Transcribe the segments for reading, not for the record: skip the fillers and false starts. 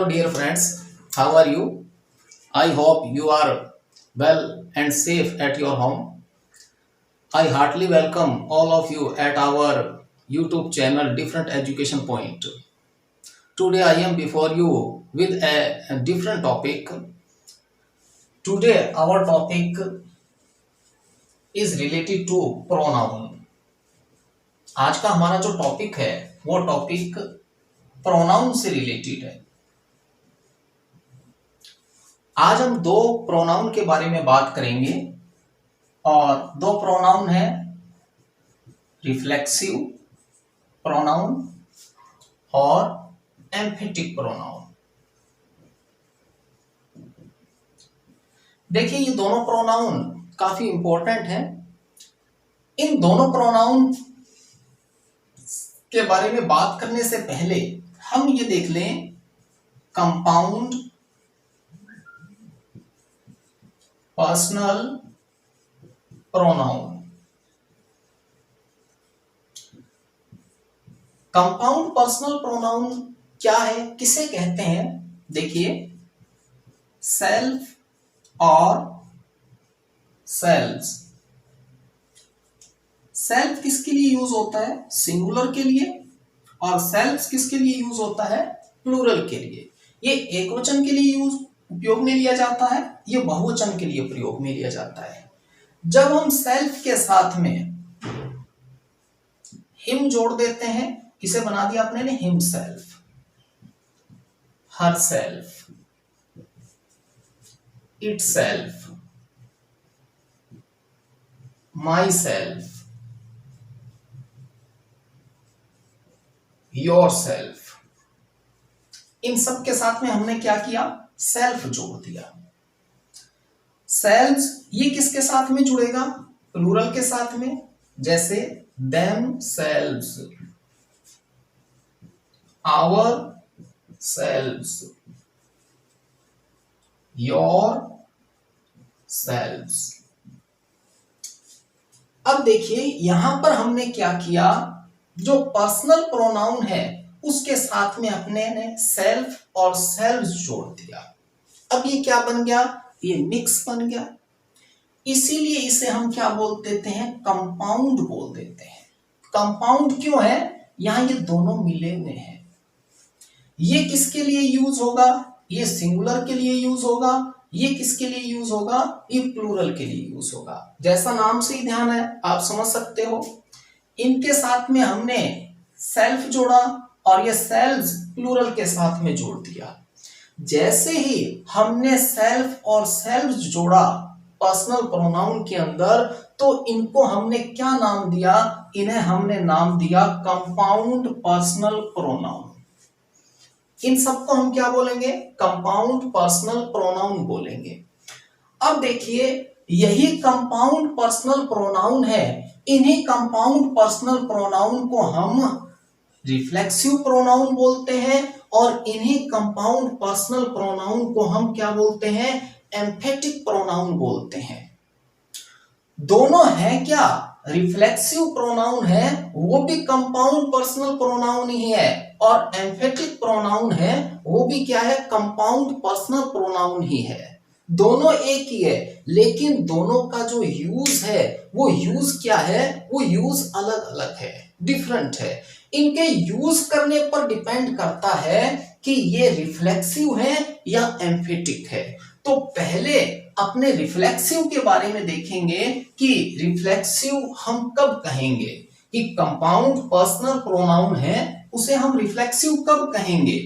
Hello dear friends, how are you? I hope you are well and safe at your home. I heartily welcome all of you at our YouTube channel Different Education Point. Today I am before you with a different topic. Today our topic is related to pronoun. आज का हमारा जो topic है वो topic pronoun से related है। आज हम दो प्रोनाउन के बारे में बात करेंगे और दो प्रोनाउन है रिफ्लेक्सिव प्रोनाउन और एम्फेटिक प्रोनाउन। देखिए ये दोनों प्रोनाउन काफी इंपॉर्टेंट हैं। इन दोनों प्रोनाउन के बारे में बात करने से पहले हम ये देख लें compound personal pronoun. Compound personal pronoun क्या है, किसे कहते हैं? देखिए सेल्फ और सेल्व्स। सेल्फ किसके लिए यूज होता है? सिंगुलर के लिए। और सेल्व्स किसके लिए यूज होता है? प्लूरल के लिए। ये एकवचन के लिए उपयोग में लिया जाता है, ये बहुवचन के लिए प्रयोग में लिया जाता है। जब हम सेल्फ के साथ में हिम जोड़ देते हैं, किसे बना दिया आपने ने? Himself, herself, itself, myself, yourself. इन सब के साथ में हमने क्या किया? सेल्फ जोड़ दिया। सेल्व्स ये किसके साथ में जुड़ेगा? प्लूरल के साथ में। जैसे themselves, ourselves, yourselves. अब देखिए यहां पर हमने क्या किया, जो पर्सनल प्रोनाउन है उसके साथ में अपने ने सेल्फ और सेल्व्स जोड़ दिया। अब ये क्या बन गया? ये मिक्स बन गया। इसीलिए इसे हम क्या बोल देते हैं? कंपाउंड बोल देते हैं। कंपाउंड क्यों है? यहां ये दोनों मिले हुए हैं। ये किसके लिए यूज होगा? ये सिंगुलर के लिए यूज होगा। ये किसके लिए यूज होगा? ये प्लूरल के लिए यूज होगा। जैसा नाम से ही ध्यान है, आप समझ सकते हो। इनके साथ में हमने सेल्फ जोड़ा और ये सेल्व्स प्लूरल के साथ में जोड़ दिया। जैसे ही हमने सेल्फ और सेल्व्स जोड़ा पर्सनल प्रोनाउन के अंदर, तो इनको हमने क्या नाम दिया? इन्हें हमने नाम दिया कंपाउंड पर्सनल प्रोनाउन। इन सबको हम क्या बोलेंगे? कंपाउंड पर्सनल प्रोनाउन बोलेंगे। अब देखिए यही कंपाउंड पर्सनल प्रोनाउन है। इन्हीं कंपाउंड पर्सनल प्रोनाउन को हम रिफ्लेक्सिव प्रोनाउन बोलते हैं और इन्हीं कंपाउंड पर्सनल प्रोनाउन को हम क्या बोलते हैं? एम्फेटिक प्रोनाउन बोलते हैं। दोनों है क्या? रिफ्लेक्सिव प्रोनाउन है वो भी कंपाउंड पर्सनल प्रोनाउन ही है, और एम्फेटिक प्रोनाउन है वो भी क्या है? कंपाउंड पर्सनल प्रोनाउन ही है। दोनों एक ही है, लेकिन दोनों का जो यूज है वो यूज क्या है? वो यूज अलग अलग है, डिफरेंट है। इनके यूज करने पर डिपेंड करता है कि ये रिफ्लेक्सिव है या एम्फेटिक है। तो पहले अपने रिफ्लेक्सिव के बारे में देखेंगे कि रिफ्लेक्सिव हम कब कहेंगे कि कंपाउंड पर्सनल प्रोनाउन है, उसे हम रिफ्लेक्सिव कब कहेंगे।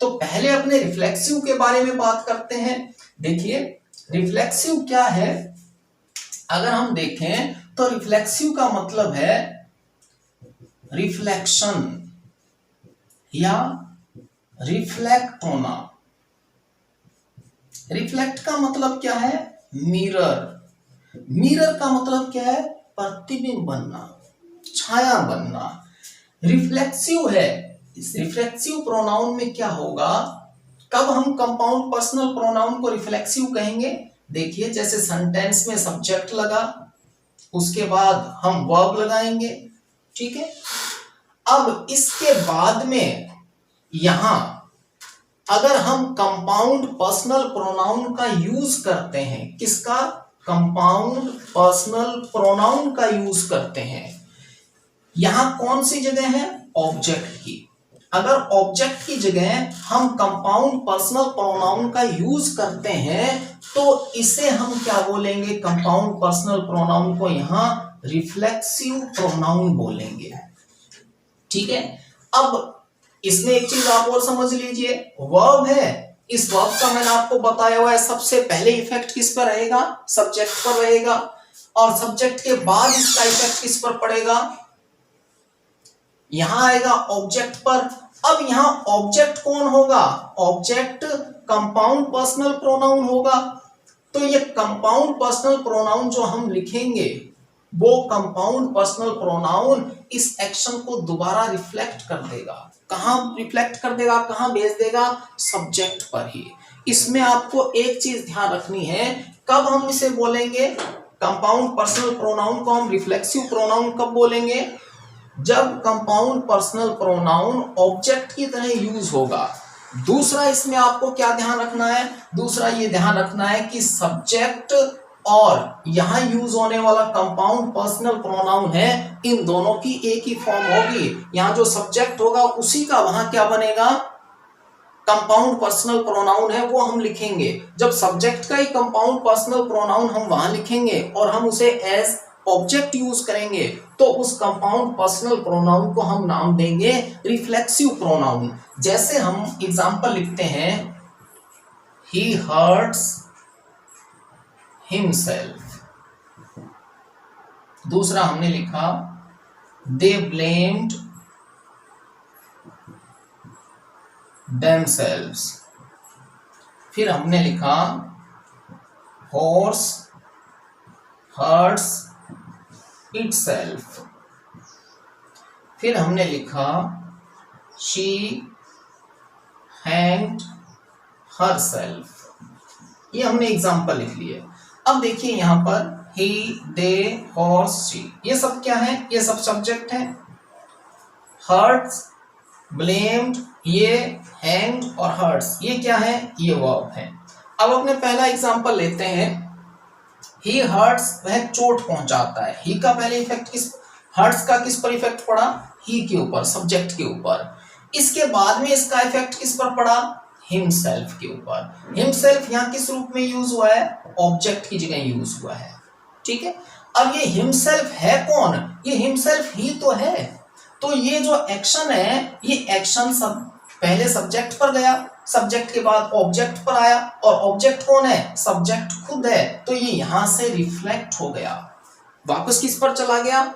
तो पहले अपने रिफ्लेक्सिव के बारे में बात करते हैं। देखिए रिफ्लेक्सिव क्या है? अगर हम देखें तो रिफ्लेक्सिव का मतलब है रिफ्लेक्शन या रिफ्लेक्ट होना। रिफ्लेक्ट का मतलब क्या है? मिरर। मिरर का मतलब क्या है? प्रतिबिंब बनना, छाया बनना। रिफ्लेक्सिव है। इस रिफ्लेक्सिव प्रोनाउन में क्या होगा? कब हम कंपाउंड पर्सनल प्रोनाउन को रिफ्लेक्सिव कहेंगे? देखिए जैसे सेंटेंस में सब्जेक्ट लगा, उसके बाद हम वर्ब लगाएंगे, ठीक है। अब इसके बाद में यहां अगर हम कंपाउंड पर्सनल प्रोनाउन का यूज करते हैं, किसका? कंपाउंड पर्सनल प्रोनाउन का यूज करते हैं, यहां कौन सी जगह है? ऑब्जेक्ट की। अगर ऑब्जेक्ट की जगह हम कंपाउंड पर्सनल प्रोनाउन का यूज करते हैं तो इसे हम क्या बोलेंगे? कंपाउंड पर्सनल प्रोनाउन को यहां रिफ्लेक्सिव प्रोनाउन बोलेंगे। ठीक है, अब इसमें एक चीज आप और समझ लीजिए, वर्ब है, इस वर्ब का मैंने आपको बताया हुआ है सबसे पहले इफेक्ट किस पर रहेगा? सब्जेक्ट पर रहेगा, और सब्जेक्ट के बाद इसका इफेक्ट किस पर पड़ेगा? यहां आएगा ऑब्जेक्ट पर। अब यहां ऑब्जेक्ट कौन होगा? ऑब्जेक्ट कंपाउंड पर्सनल प्रोनाउन होगा। तो ये कंपाउंड पर्सनल प्रोनाउन जो हम लिखेंगे वो कंपाउंड पर्सनल प्रोनाउन इस एक्शन को दोबारा रिफ्लेक्ट कर देगा। कहां रिफ्लेक्ट कर देगा? कहां भेज देगा? सब्जेक्ट पर ही। इसमें आपको एक चीज ध्यान रखनी है, कब हम इसे बोलेंगे कंपाउंड पर्सनल प्रोनाउन को हम रिफ्लेक्सिव प्रोनाउन कब बोलेंगे? जब कंपाउंड पर्सनल प्रोनाउन ऑब्जेक्ट की तरह यूज होगा। दूसरा इसमें आपको क्या ध्यान रखना है? दूसरा ये ध्यान रखना है कि सब्जेक्ट और यहां यूज होने वाला कंपाउंड पर्सनल प्रोनाउन है, इन दोनों की एक ही फॉर्म होगी। यहां जो सब्जेक्ट होगा उसी का वहां क्या बनेगा? कंपाउंड पर्सनल प्रोनाउन है वो हम लिखेंगे। जब सब्जेक्ट का ही कंपाउंड पर्सनल प्रोनाउन हम वहां लिखेंगे और हम उसे एज ऑब्जेक्ट यूज करेंगे तो उस कंपाउंड पर्सनल प्रोनाउन को हम नाम देंगे रिफ्लेक्सिव प्रोनाउन। जैसे हम एग्जांपल लिखते हैं, he hurts himself। दूसरा हमने लिखा they blamed themselves। फिर हमने लिखा horse hurts itself। फिर हमने लिखा she hanged herself। ये हमने एग्जाम्पल लिख लिए। अब देखिए यहां पर he, they, horse, she, ये सब क्या है? ये सब सब्जेक्ट है। hurts, blamed, ये hanged और hurts ये क्या है? ये वर्ब है। अब अपने पहला एग्जाम्पल लेते हैं, he hurts, वह चोट पहुंचाता है। he का पहले इफेक्ट किस? hurts का किस पर इफेक्ट पड़ा? he के ऊपर, सब्जेक्ट के ऊपर। इसके बाद में इसका इफेक्ट किस पर पड़ा? himself के ऊपर। himself यहां किस रूप में यूज हुआ है? ऑब्जेक्ट की जगह यूज हुआ है। ठीक है, अब ये himself है कौन? ये himself ही तो है। तो ये जो एक्शन है, ये एक्शन सब पहले सब्जेक्ट पर गया, सब्जेक्ट के बाद ऑब्जेक्ट पर आया, और ऑब्जेक्ट कौन है? सब्जेक्ट खुद है। तो ये यहां से रिफ्लेक्ट हो गया, वापस किस पर चला गया?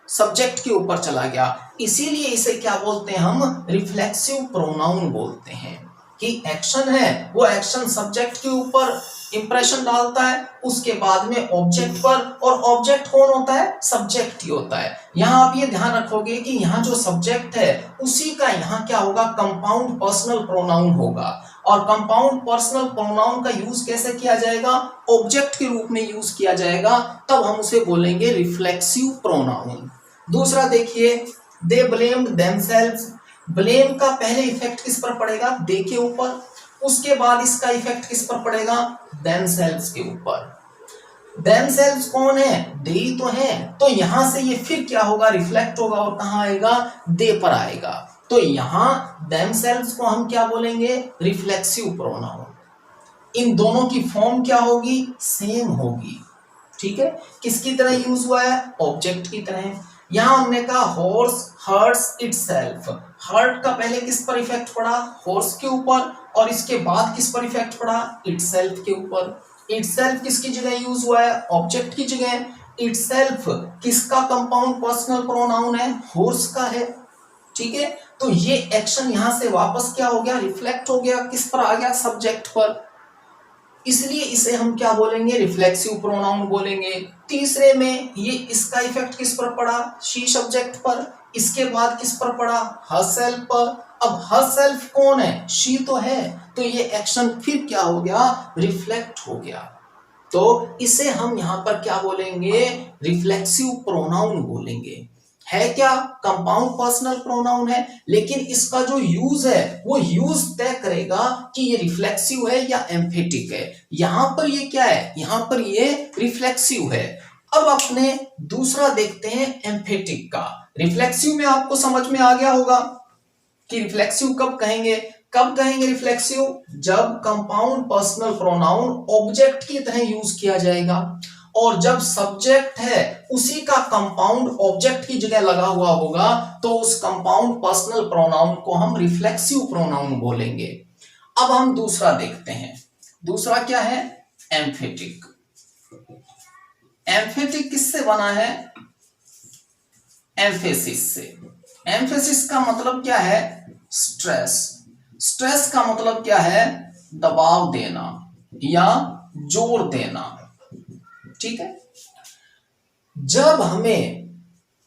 सब्जेक्ट के ऊपर चला गया। इसीलिए इसे क्या बोलते हैं हम? रिफ्लेक्सिव प्रोनाउन बोलते हैं कि एक्शन है वो एक्शन सब्जेक्ट के ऊपर इंप्रेशन डालता है, उसके बाद में ऑब्जेक्ट पर, और ऑब्जेक्ट कौन होता है? सब्जेक्ट ही होता है। यहां आप ये ध्यान रखोगे कि यहां जो सब्जेक्ट है उसी का यहां क्या होगा? कंपाउंड पर्सनल प्रोनाउन होगा। और कंपाउंड पर्सनल प्रोनाउन का यूज कैसे किया जाएगा? ऑब्जेक्ट के रूप में यूज किया जाएगा, तब हम उसे बोलेंगे रिफ्लेक्सिव प्रोनाउन। दूसरा देखिए, दे ब्लेम्ड देमसेल्व्स। ब्लेम का पहले इफेक्ट किस पर पड़ेगा? दे के ऊपर। उसके बाद इसका इफेक्ट किस पर पड़ेगा? देमसेल्व्स के ऊपर। देमसेल्व्स कौन है? दे ही तो है। तो यहां से ये फिर क्या होगा? रिफ्लेक्ट होगा और कहां आएगा? दे पर आएगा। तो यहां देमसेल्व्स को हम क्या बोलेंगे? Reflexive pronoun. इन दोनों की फॉर्म क्या होगी? सेम होगी। ठीक है, किसकी तरह यूज हुआ है? ऑब्जेक्ट की तरह। यहां हमने कहा हॉर्स हर्ट्स इटसेल्फ। हर्ट का पहले किस पर इफेक्ट पड़ा? हॉर्स के ऊपर, और इसके बाद किस पर इफेक्ट पड़ा? इटसेल्फ के ऊपर। इटसेल्फ किसकी जगह यूज हुआ है? ऑब्जेक्ट की जगह। इटसेल्फ किसका कंपाउंड पर्सनल प्रोनाउन है? हॉर्स का है। ठीक है, तो ये एक्शन यहां से वापस क्या हो गया? रिफ्लेक्ट हो गया, किस पर आ गया? सब्जेक्ट पर। इसलिए इसे हम क्या बोलेंगे? रिफ्लेक्सिव प्रोनाउन बोलेंगे। तीसरे में ये इसका इफेक्ट किस पर पड़ा? शी सब्जेक्ट पर। इसके बाद किस पर पड़ा? हरसेल्फ पर। अब हरसेल्फ कौन है? शी तो है। तो ये एक्शन फिर क्या हो गया? रिफ्लेक्ट हो गया। तो इसे हम यहां पर क्या बोलेंगे? रिफ्लेक्सिव प्रोनाउन बोलेंगे। है क्या, कंपाउंड पर्सनल प्रोनाउन है, लेकिन इसका जो यूज है वो यूज तय करेगा कि ये रिफ्लेक्सिव है या एम्फेटिक है। यहां पर ये क्या है, यहां पर ये रिफ्लेक्सिव है। अब अपने दूसरा देखते हैं एम्फेटिक का। रिफ्लेक्सिव में आपको समझ में आ गया होगा कि रिफ्लेक्सिव कब कहेंगे, कब कहेंगे रिफ्लेक्सिव, जब कंपाउंड पर्सनल प्रोनाउन ऑब्जेक्ट की तरह यूज किया जाएगा, और जब सब्जेक्ट है उसी का कंपाउंड ऑब्जेक्ट की जगह लगा हुआ होगा तो उस कंपाउंड पर्सनल प्रोनाउन को हम रिफ्लेक्सिव प्रोनाउन बोलेंगे। अब हम दूसरा देखते हैं, दूसरा क्या है, एम्फेटिक। एम्फेटिक किससे बना है, एम्फेसिस से। एम्फेसिस का मतलब क्या है, स्ट्रेस। स्ट्रेस का मतलब क्या है, दबाव देना या जोर देना, ठीक है। जब हमें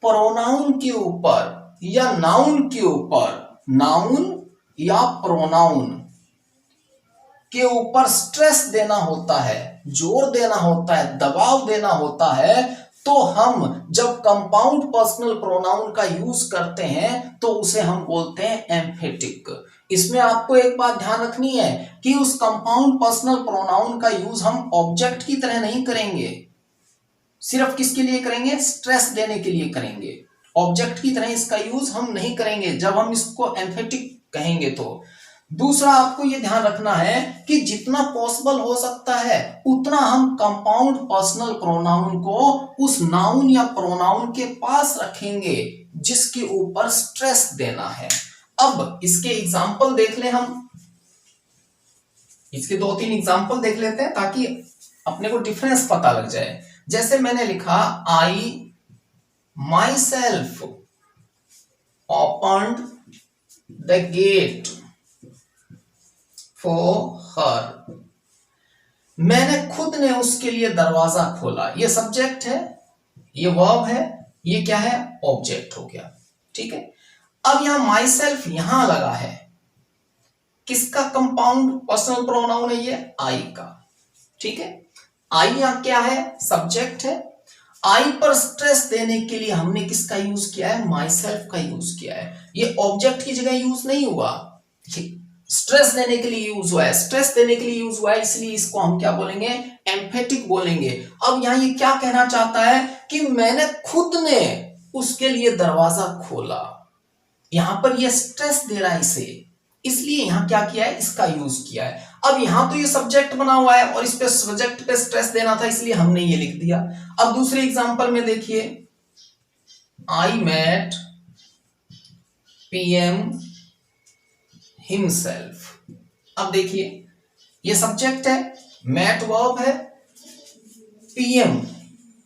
प्रोनाउन के ऊपर या नाउन के ऊपर, नाउन या प्रोनाउन के ऊपर स्ट्रेस देना होता है, जोर देना होता है, दबाव देना होता है, तो हम जब कंपाउंड पर्सनल प्रोनाउन का यूज करते हैं तो उसे हम बोलते हैं एम्फेटिक। इसमें आपको एक बात ध्यान रखनी है कि उस कंपाउंड पर्सनल प्रोनाउन का यूज हम ऑब्जेक्ट की तरह नहीं करेंगे। सिर्फ किसके लिए करेंगे, स्ट्रेस देने के लिए करेंगे। ऑब्जेक्ट की तरह इसका यूज हम नहीं करेंगे जब हम इसको एम्फेटिक कहेंगे। तो दूसरा आपको यह ध्यान रखना है कि जितना पॉसिबल हो सकता है उतना हम कंपाउंड पर्सनल प्रोनाउन को उस नाउन या प्रोनाउन के पास रखेंगे जिसके ऊपर स्ट्रेस देना है। अब इसके एग्जाम्पल देख ले, हम इसके 2-3 एग्जाम्पल देख लेते हैं ताकि अपने को डिफरेंस पता लग जाए। जैसे मैंने लिखा, I myself opened the gate for her. मैंने खुद ने उसके लिए दरवाजा खोला। ये सब्जेक्ट है, ये वर्ब है, ये क्या है, ऑब्जेक्ट हो गया, ठीक है। अब यहां माई सेल्फ यहां लगा है, किसका कंपाउंड पर्सनल प्रोनाउन है, ये आई का, ठीक है। आई यहां क्या है, सब्जेक्ट है। आई पर स्ट्रेस देने के लिए हमने किसका यूज किया है, माई सेल्फ का यूज किया है। ये ऑब्जेक्ट की जगह यूज नहीं हुआ, स्ट्रेस देने के लिए यूज हुआ है, स्ट्रेस देने के लिए यूज हुआ है, इसलिए इसको हम क्या बोलेंगे, एम्फेटिक बोलेंगे। अब यहां ये क्या कहना चाहता है कि मैंने खुद ने उसके लिए दरवाजा खोला। यहां पर ये स्ट्रेस दे रहा है इसे, इसलिए यहां क्या किया है, इसका यूज किया है। अब यहां तो ये सब्जेक्ट बना हुआ है और इस पे सब्जेक्ट पे स्ट्रेस देना था, इसलिए हमने ये लिख दिया। अब दूसरे एग्जांपल में देखिए, आई मेट पीएम हिमसेल्फ। अब देखिए, ये सब्जेक्ट है, मेट वर्ब है, पीएम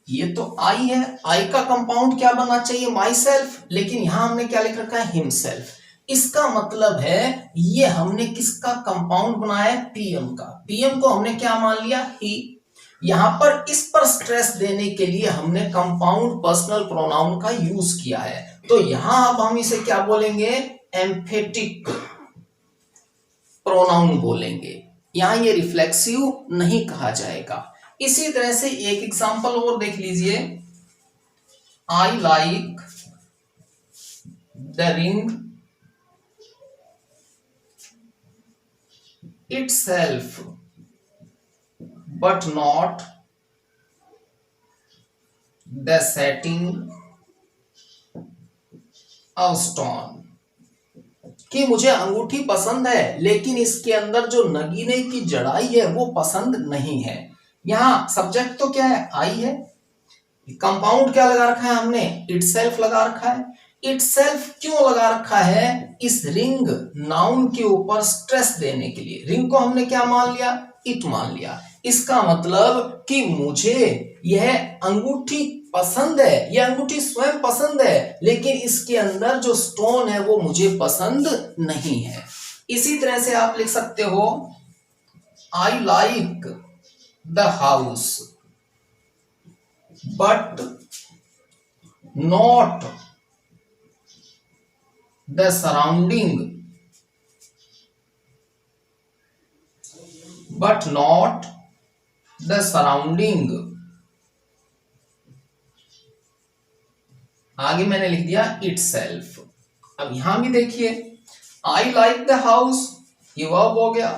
ये तो आई है, आई का कंपाउंड क्या बनना चाहिए, माई सेल्फ, लेकिन यहां हमने क्या लिख रखा है, हिमसेल्फ। इसका मतलब है ये हमने किसका कंपाउंड बनाया है, पीएम का। पीएम को हमने क्या मान लिया, ही। यहां पर इस पर स्ट्रेस देने के लिए हमने कंपाउंड पर्सनल प्रोनाउन का यूज किया है, तो यहां अब हम इसे क्या बोलेंगे, एम्फेटिक प्रोनाउन बोलेंगे। यहां ये रिफ्लेक्सिव नहीं कहा जाएगा। इसी तरह से एक एग्जांपल और देख लीजिए, I like the ring itself but not the setting of stone। कि मुझे अंगूठी पसंद है लेकिन इसके अंदर जो नगीने की जड़ाई है वो पसंद नहीं है। यहां सब्जेक्ट तो क्या है, आई है, कंपाउंड क्या लगा रखा है हमने, इटसेल्फ लगा रखा है। इटसेल्फ क्यों लगा रखा है, इस रिंग नाउन के ऊपर स्ट्रेस देने के लिए। रिंग को हमने क्या मान लिया, इट मान लिया। इसका मतलब कि मुझे यह अंगूठी पसंद है, यह अंगूठी स्वयं पसंद है, लेकिन इसके अंदर जो स्टोन है वो मुझे पसंद नहीं है। इसी तरह से आप लिख सकते हो, I like the house but not the surrounding, but not the surrounding आगे मैंने लिख दिया itself। अब यहां भी देखिए, आई लाइक द हाउस, ये वर्ब हो गया,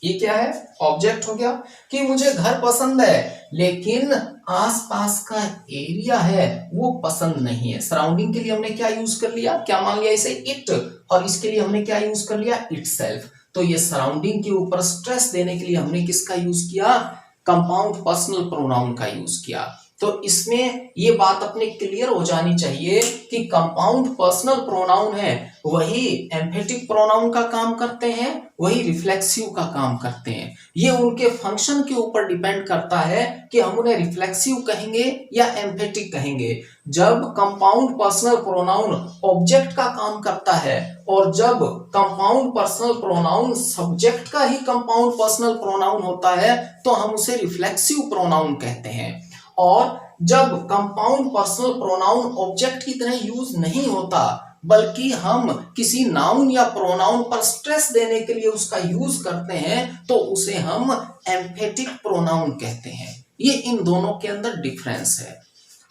ये क्या है, ऑब्जेक्ट हो गया कि मुझे घर पसंद है, लेकिन आसपास का एरिया है वो पसंद नहीं है। सराउंडिंग के लिए हमने क्या यूज कर लिया, क्या मान लिया इसे, इट, और इसके लिए हमने क्या यूज कर लिया, इटसेल्फ। तो ये सराउंडिंग के ऊपर स्ट्रेस देने के लिए हमने किसका यूज किया, कंपाउंड पर्सनल प्रोनाउन का यूज किया। तो इसमें ये बात अपने क्लियर हो जानी चाहिए कि कंपाउंड पर्सनल प्रोनाउन है वही एम्फेटिक प्रोनाउन का काम करते हैं, वही रिफ्लेक्सिव का काम करते हैं। ये उनके फंक्शन के ऊपर डिपेंड करता है कि हम उन्हें रिफ्लेक्सिव कहेंगे या एम्फेटिक कहेंगे। जब कंपाउंड पर्सनल प्रोनाउन ऑब्जेक्ट का काम करता है और जब कंपाउंड पर्सनल प्रोनाउन सब्जेक्ट का ही कंपाउंड पर्सनल प्रोनाउन होता है तो हम उसे रिफ्लेक्सिव प्रोनाउन कहते हैं। और जब कंपाउंड पर्सनल प्रोनाउन ऑब्जेक्ट की तरह यूज नहीं होता बल्कि हम किसी नाउन या प्रोनाउन पर स्ट्रेस देने के लिए उसका यूज करते हैं तो उसे हम एम्फेटिक प्रोनाउन कहते हैं। ये इन दोनों के अंदर डिफरेंस है।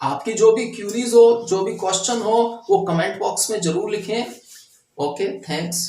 आपकी जो भी क्यूरीज हो, जो भी क्वेश्चन हो, वो कमेंट बॉक्स में जरूर लिखें। Okay, thanks.